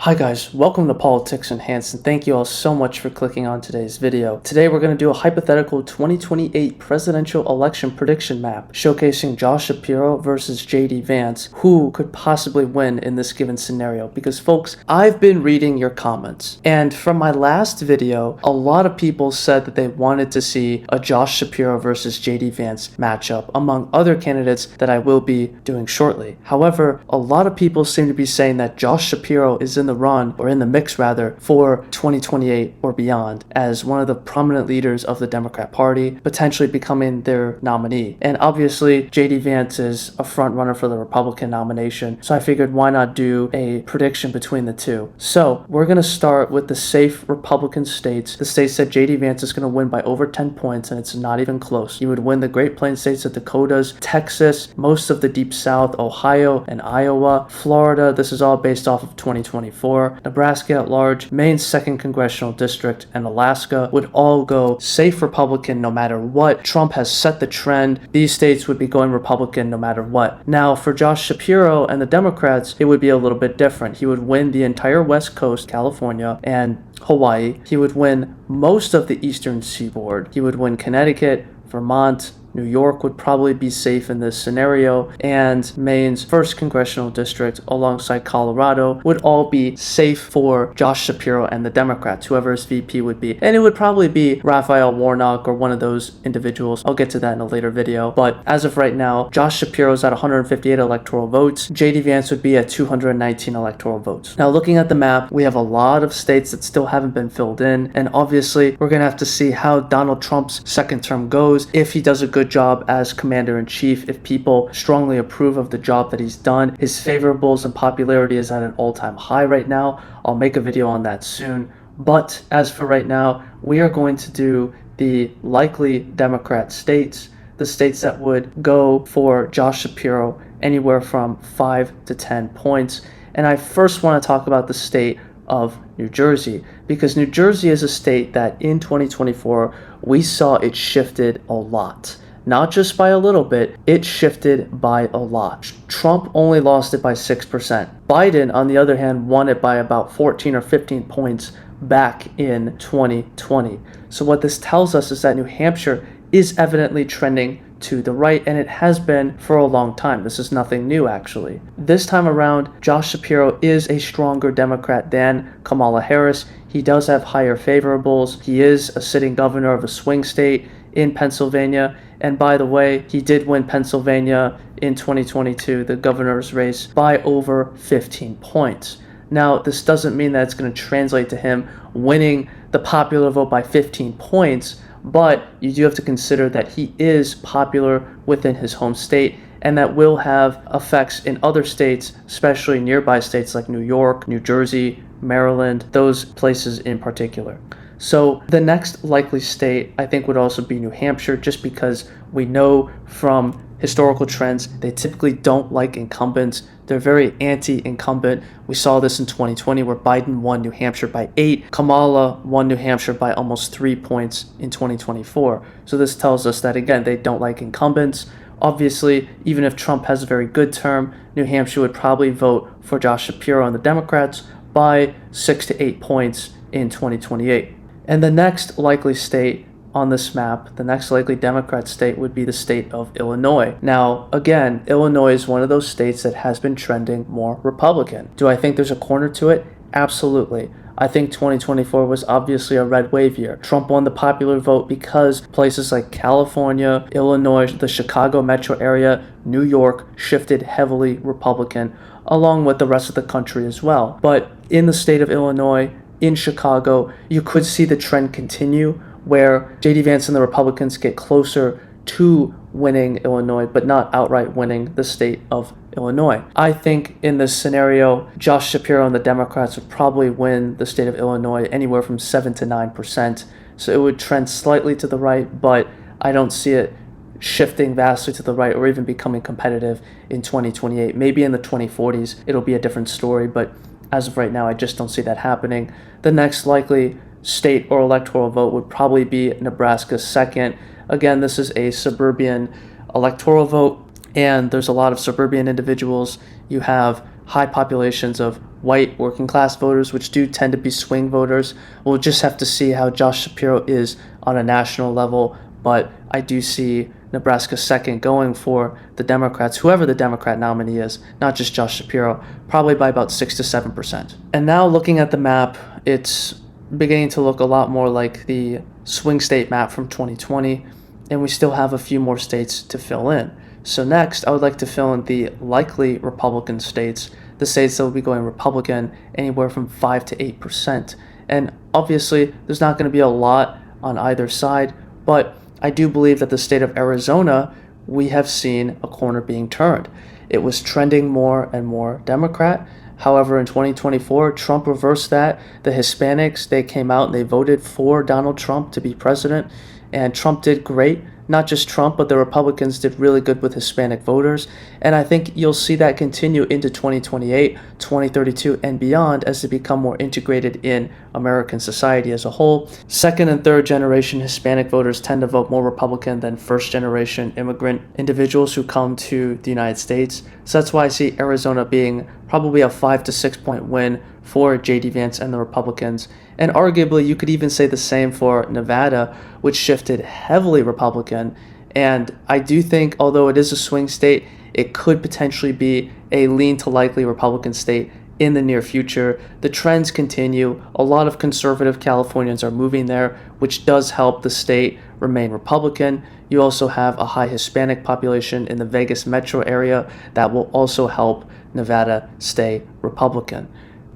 Hi guys, welcome to Politics Enhanced, and thank you all so much for clicking on today's video. Today we're going to do a hypothetical 2028 presidential election prediction map showcasing Josh Shapiro versus JD Vance, who could possibly win in this given scenario. Because folks, I've been reading your comments, and from my last video, a lot of people said that they wanted to see a Josh Shapiro versus JD Vance matchup, among other candidates that I will be doing shortly. However, a lot of people seem to be saying that Josh Shapiro is in the run, or in the mix rather, for 2028 or beyond as one of the prominent leaders of the Democrat Party, potentially becoming their nominee. And obviously JD Vance is a front runner for the Republican nomination, so I figured why not do a prediction between the two. So we're going to start with the safe Republican states, the states that JD Vance is going to win by over 10 points, and it's not even close. He would win the Great Plains states of Dakotas, Texas, most of the Deep South, Ohio and Iowa, Florida. This is all based off of 2024. Nebraska at large, Maine's 2nd Congressional District, and Alaska would all go safe Republican no matter what. Trump has set the trend. These states would be going Republican no matter what. Now, for Josh Shapiro and the Democrats, it would be a little bit different. He would win the entire West Coast, California, and Hawaii. He would win most of the Eastern Seaboard. He would win Connecticut, Vermont, New York would probably be safe in this scenario, and Maine's 1st Congressional District alongside Colorado would all be safe for Josh Shapiro and the Democrats, whoever his VP would be. And it would probably be Raphael Warnock or one of those individuals. I'll get to that in a later video. But as of right now, Josh Shapiro's at 158 electoral votes. JD Vance would be at 219 electoral votes. Now, looking at the map, we have a lot of states that still haven't been filled in, and obviously we're going to have to see how Donald Trump's second term goes, if he does a good job as commander-in-chief, if people strongly approve of the job that he's done. His favorables and popularity is at an all-time high right now. I'll make a video on that soon. But as for right now, we are going to do the likely Democrat states, the states that would go for Josh Shapiro anywhere from 5 to 10 points. And I first want to talk about the state of New Jersey, because New Jersey is a state that in 2024 we saw it shifted a lot. Not just by a little bit, it shifted by a lot. Trump only lost it by 6%. Biden, on the other hand, won it by about 14 or 15 points back in 2020. So what this tells us is that New Hampshire is evidently trending to the right, and it has been for a long time. This is nothing new, actually. This time around, Josh Shapiro is a stronger Democrat than Kamala Harris. He does have higher favorables. He is a sitting governor of a swing state in Pennsylvania. And by the way, he did win Pennsylvania in 2022, the governor's race, by over 15 points. Now, this doesn't mean that it's going to translate to him winning the popular vote by 15 points, but you do have to consider that he is popular within his home state, and that will have effects in other states, especially nearby states like New York, New Jersey, Maryland, those places in particular. So the next likely state I think would also be New Hampshire, just because we know from historical trends they typically don't like incumbents. They're very anti-incumbent. We saw this in 2020 where Biden won New Hampshire by 8. Kamala won New Hampshire by almost 3 points in 2024. So this tells us that, again, they don't like incumbents. Obviously, even if Trump has a very good term, New Hampshire would probably vote for Josh Shapiro and the Democrats by 6 to 8 points in 2028. And the next likely state on this map, the next likely Democrat state, would be the state of Illinois. Now, again, Illinois is one of those states that has been trending more Republican. Do I think there's a corner to it? Absolutely. I think 2024 was obviously a red wave year. Trump won the popular vote because places like California, Illinois, the Chicago metro area, New York shifted heavily Republican, along with the rest of the country as well. But in the state of Illinois, in Chicago, you could see the trend continue where JD Vance and the Republicans get closer to winning Illinois, but not outright winning the state of Illinois. I think in this scenario, Josh Shapiro and the Democrats would probably win the state of Illinois anywhere from 7 to 9%. So it would trend slightly to the right, but I don't see it shifting vastly to the right or even becoming competitive in 2028. Maybe in the 2040s, it'll be a different story, but as of right now, I just don't see that happening. The next likely state or electoral vote would probably be Nebraska second. Again, this is a suburban electoral vote. and there's a lot of suburban individuals. You have high populations of white working class voters, which do tend to be swing voters. We'll just have to see how Josh Shapiro is on a national level, but I do see Nebraska second going for the Democrats, whoever the Democrat nominee is, not just Josh Shapiro, probably by about 6 to 7%. And now looking at the map, it's beginning to look a lot more like the swing state map from 2020, and we still have a few more states to fill in. So next, I would like to fill in the likely Republican states, the states that will be going Republican anywhere from 5 to 8%. And obviously, there's not going to be a lot on either side, but I do believe that the state of Arizona, we have seen a corner being turned. It was trending more and more Democrat. However, in 2024, Trump reversed that. The Hispanics, they came out and they voted for Donald Trump to be president, and Trump did great. Not just Trump, but the Republicans did really good with Hispanic voters. And I think you'll see that continue into 2028, 2032, and beyond as they become more integrated in American society as a whole. Second and third generation Hispanic voters tend to vote more Republican than first generation immigrant individuals who come to the United States. So that's why I see Arizona being probably a 5 to 6 point win for JD Vance and the Republicans. And arguably, you could even say the same for Nevada, which shifted heavily Republican. And I do think, although it is a swing state, it could potentially be a lean to likely Republican state in the near future. The trends continue. A lot of conservative Californians are moving there, which does help the state remain Republican. You also have a high Hispanic population in the Vegas metro area that will also help Nevada stay Republican.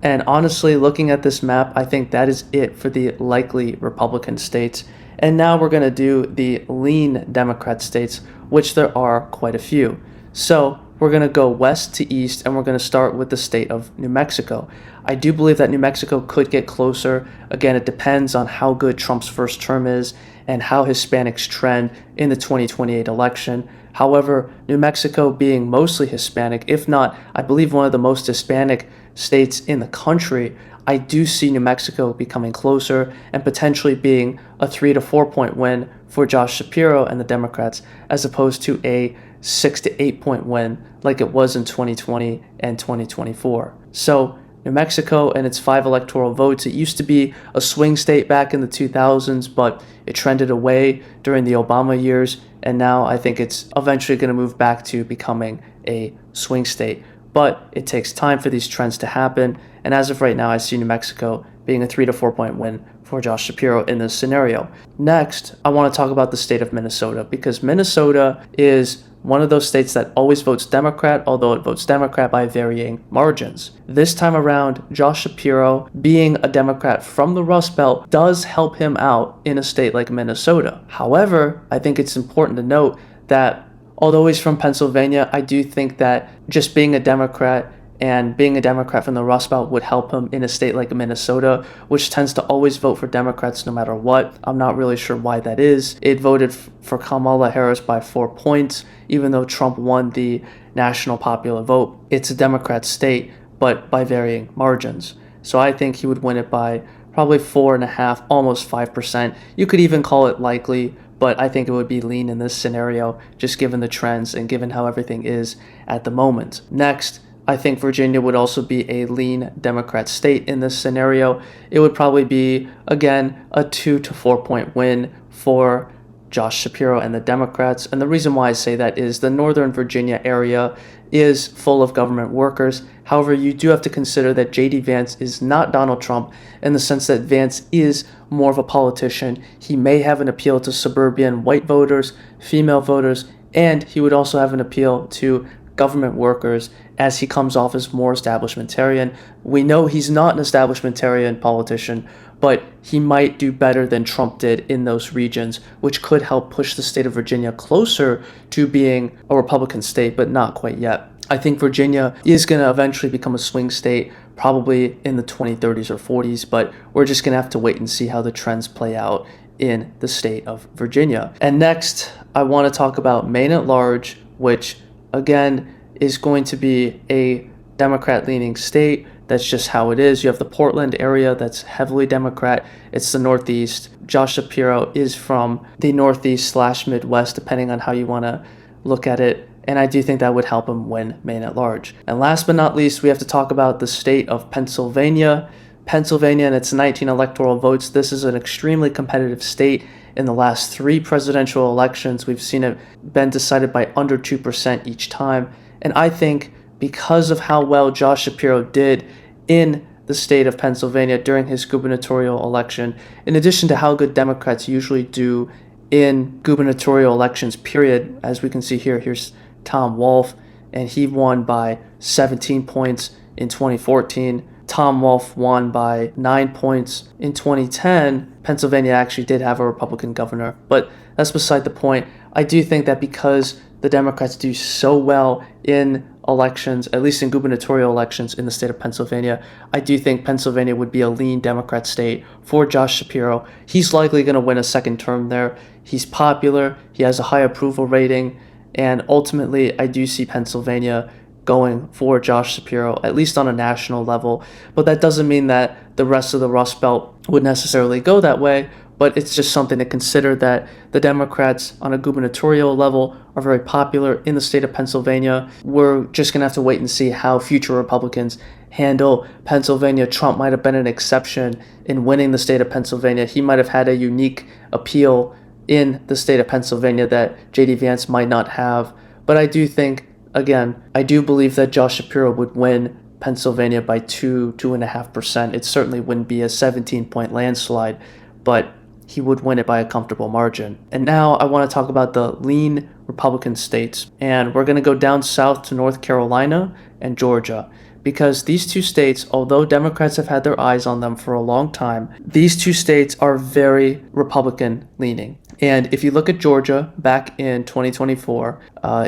And honestly, looking at this map, I think that is it for the likely Republican states. And now we're going to do the lean Democrat states, which there are quite a few. So we're going to go west to east, and we're going to start with the state of New Mexico. I do believe that New Mexico could get closer. Again, it depends on how good Trump's first term is and how Hispanics trend in the 2028 election. However, New Mexico being mostly Hispanic, if not, I believe one of the most Hispanic states in the country, I do see New Mexico becoming closer and potentially being a 3 to 4 point win for Josh Shapiro and the Democrats, as opposed to a 6 to 8 point win like it was in 2020 and 2024. So New Mexico and its 5 electoral votes, it used to be a swing state back in the 2000s, but it trended away during the Obama years, and now I think it's eventually going to move back to becoming a swing state. But it takes time for these trends to happen, and as of right now, I see New Mexico being a 3 to 4 point win for Josh Shapiro in this scenario. Next, I want to talk about the state of Minnesota, because Minnesota is one of those states that always votes Democrat, although it votes Democrat by varying margins. This time around, Josh Shapiro, being a Democrat from the Rust Belt, does help him out in a state like Minnesota. However, I think it's important to note that although he's from Pennsylvania, I do think that just being a Democrat and being a Democrat from the Rust Belt would help him in a state like Minnesota, which tends to always vote for Democrats no matter what. I'm not really sure why that is. It voted for Kamala Harris by 4 points, even though Trump won the national popular vote. It's a Democrat state, but by varying margins. So I think he would win it by probably 4.5%, almost 5%. You could even call it likely, but I think it would be lean in this scenario, just given the trends and given how everything is at the moment. Next, I think Virginia would also be a lean Democrat state in this scenario. It would probably be, again, a 2 to 4 point win for Josh Shapiro and the Democrats. And the reason why I say that is the Northern Virginia area is full of government workers. However, you do have to consider that JD Vance is not Donald Trump in the sense that Vance is more of a politician. He may have an appeal to suburban white voters, female voters, and he would also have an appeal to government workers as he comes off as more establishmentarian. We know he's not an establishmentarian politician, but he might do better than Trump did in those regions, which could help push the state of Virginia closer to being a Republican state, but not quite yet. I think Virginia is going to eventually become a swing state, probably in the 2030s or 40s, but we're just going to have to wait and see how the trends play out in the state of Virginia. And next, I want to talk about Maine at large, which again is going to be a Democrat-leaning state. That's just how it is. You have the Portland area that's heavily Democrat. It's the Northeast. Josh Shapiro is from the Northeast/Midwest, depending on how you want to look at it. and I do think that would help him win Maine at large. And last but not least, we have to talk about the state of Pennsylvania. Pennsylvania and its 19 electoral votes. This is an extremely competitive state. In the last 3 presidential elections, we've seen it been decided by under 2% each time. And I think because of how well Josh Shapiro did in the state of Pennsylvania during his gubernatorial election, in addition to how good Democrats usually do in gubernatorial elections, period, as we can see here, here's Tom Wolf, and he won by 17 points in 2014. Tom Wolf won by 9 points in 2010. Pennsylvania actually did have a Republican governor, but that's beside the point. I do think that because the Democrats do so well in elections, at least in gubernatorial elections in the state of Pennsylvania, I do think Pennsylvania would be a lean Democrat state for Josh Shapiro. He's likely going to win a second term there. He's popular, he has a high approval rating, and ultimately I do see Pennsylvania going for Josh Shapiro, at least on a national level. But that doesn't mean that the rest of the Rust Belt would necessarily go that way, but it's just something to consider that the Democrats on a gubernatorial level are very popular in the state of Pennsylvania. We're just going to have to wait and see how future Republicans handle Pennsylvania. Trump might have been an exception in winning the state of Pennsylvania. He might have had a unique appeal in the state of Pennsylvania that JD Vance might not have. But I do think, again, I do believe that Josh Shapiro would win Pennsylvania by 2.5%. It certainly wouldn't be a 17-point landslide, but he would win it by a comfortable margin. And now I want to talk about the lean Republican states. And we're going to go down south to North Carolina and Georgia, because these 2 states, although Democrats have had their eyes on them for a long time, these 2 states are very Republican leaning. And if you look at Georgia back in 2024,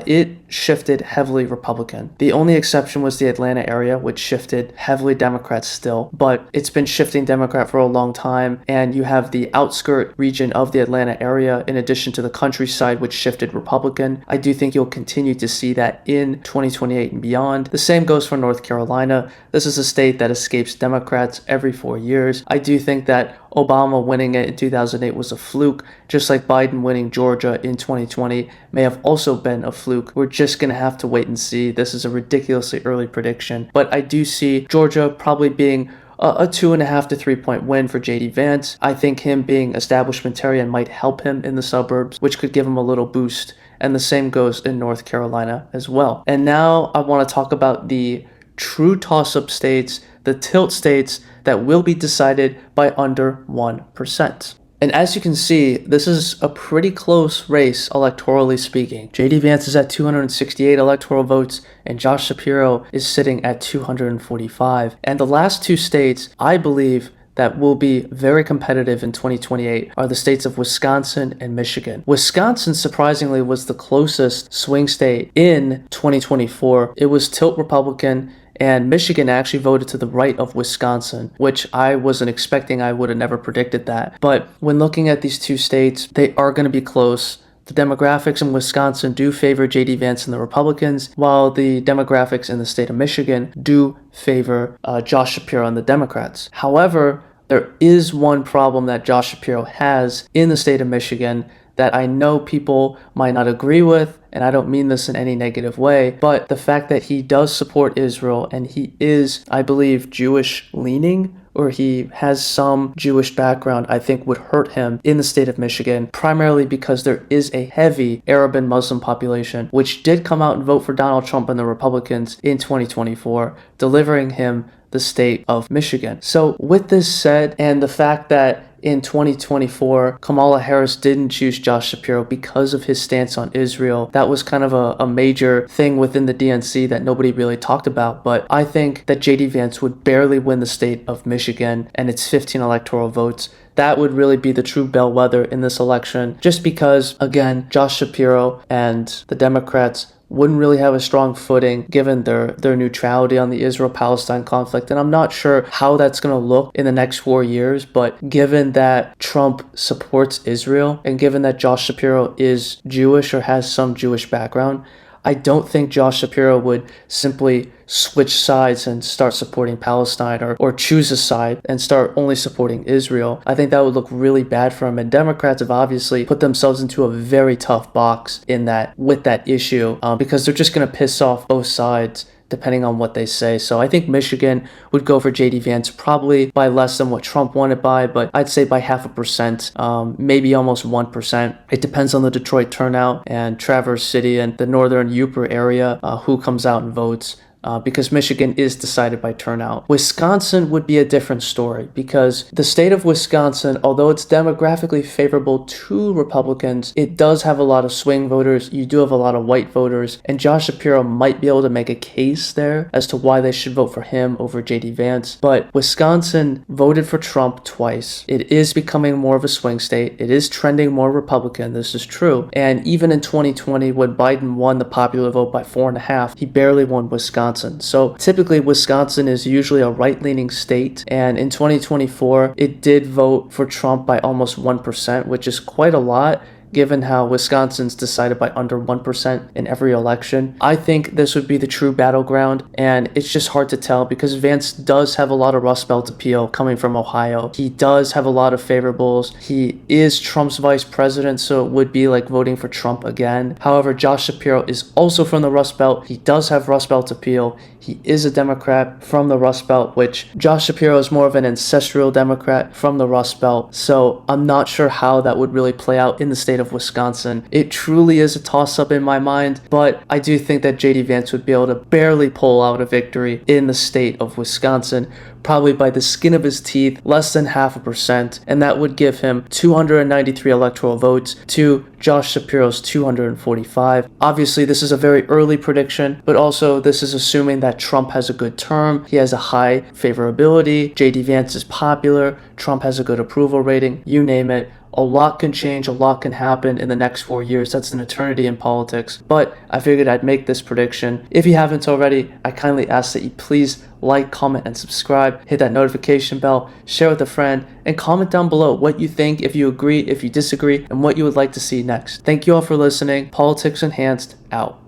it shifted heavily Republican. The only exception was the Atlanta area, which shifted heavily Democrat still, but it's been shifting Democrat for a long time. And you have the outskirt region of the Atlanta area, in addition to the countryside, which shifted Republican. I do think you'll continue to see that in 2028 and beyond. The same goes for North Carolina. This is a state that escapes Democrats every 4 years. I do think that Obama winning it in 2008 was a fluke, just like Biden winning Georgia in 2020 may have also been a fluke. We're just going to have to wait and see. This is a ridiculously early prediction, but I do see Georgia probably being a 2.5 to 3 point win for JD Vance. I think him being establishmentarian might help him in the suburbs, which could give him a little boost. And the same goes in North Carolina as well. And now I want to talk about the true toss-up states, the tilt states that will be decided by under 1%. And as you can see, this is a pretty close race electorally speaking. JD Vance is at 268 electoral votes and Josh Shapiro is sitting at 245. And the last 2 states, I believe, that will be very competitive in 2028 are the states of Wisconsin and Michigan. Wisconsin, surprisingly, was the closest swing state in 2024. It was tilt Republican, and Michigan actually voted to the right of Wisconsin, which I wasn't expecting. I would have never predicted that. But when looking at these 2 states, they are going to be close. The demographics in Wisconsin do favor JD Vance and the Republicans, while the demographics in the state of Michigan do favor Josh Shapiro and the Democrats. However, there is one problem that Josh Shapiro has in the state of Michigan that I know people might not agree with, and I don't mean this in any negative way, but the fact that he does support Israel and he is, I believe, Jewish leaning, or he has some Jewish background, I think would hurt him in the state of Michigan, primarily because there is a heavy Arab and Muslim population, which did come out and vote for Donald Trump and the Republicans in 2024, delivering him the state of Michigan. So with this said, and the fact that in 2024, Kamala Harris didn't choose Josh Shapiro because of his stance on Israel. That was kind of a major thing within the DNC that nobody really talked about. But I think that JD Vance would barely win the state of Michigan and its 15 electoral votes. That would really be the true bellwether in this election, just because, again, Josh Shapiro and the Democrats wouldn't really have a strong footing given their neutrality on the Israel-Palestine conflict. And I'm not sure how that's going to look in the next 4 years, but given that Trump supports Israel and given that Josh Shapiro is Jewish or has some Jewish background, I don't think Josh Shapiro would simply switch sides and start supporting Palestine or choose a side and start only supporting Israel. I think that would look really bad for him. And Democrats have obviously put themselves into a very tough box in that with that issue because they're just going to piss off both sides depending on what they say. So I think Michigan would go for JD Vance probably by less than what Trump wanted by, but I'd say by 0.5%, maybe almost 1%. It depends on the Detroit turnout and Traverse City and the northern Upper area, who comes out and votes. Because Michigan is decided by turnout. Wisconsin would be a different story because the state of Wisconsin, although it's demographically favorable to Republicans, it does have a lot of swing voters. You do have a lot of white voters, and Josh Shapiro might be able to make a case there as to why they should vote for him over JD Vance. But Wisconsin voted for Trump twice. It is becoming more of a swing state. It is trending more Republican. This is true. And even in 2020, when Biden won the popular vote by 4.5, he barely won Wisconsin. So typically Wisconsin is usually a right-leaning state, and in 2024 it did vote for Trump by almost 1%, which is quite a lot given how Wisconsin's decided by under 1% in every election. I think this would be the true battleground, and it's just hard to tell because Vance does have a lot of Rust Belt appeal coming from Ohio. He does have a lot of favorables. He is Trump's vice president, so it would be like voting for Trump again. However, Josh Shapiro is also from the Rust Belt. He does have Rust Belt appeal. He is a Democrat from the Rust Belt, which Josh Shapiro is more of an ancestral Democrat from the Rust Belt. So I'm not sure how that would really play out in the state of Wisconsin. It truly is a toss-up in my mind, but I do think that JD Vance would be able to barely pull out a victory in the state of Wisconsin, probably by the skin of his teeth, less than 0.5%, and that would give him 293 electoral votes to Josh Shapiro's 245. Obviously, this is a very early prediction, but also this is assuming that Trump has a good term, he has a high favorability, JD Vance is popular, Trump has a good approval rating, you name it. A lot can change, a lot can happen in the next 4 years. That's an eternity in politics. But I figured I'd make this prediction. If you haven't already, I kindly ask that you please like, comment, and subscribe. Hit that notification bell, share with a friend, and comment down below what you think, if you agree, if you disagree, and what you would like to see next. Thank you all for listening. Politics Enhanced, out.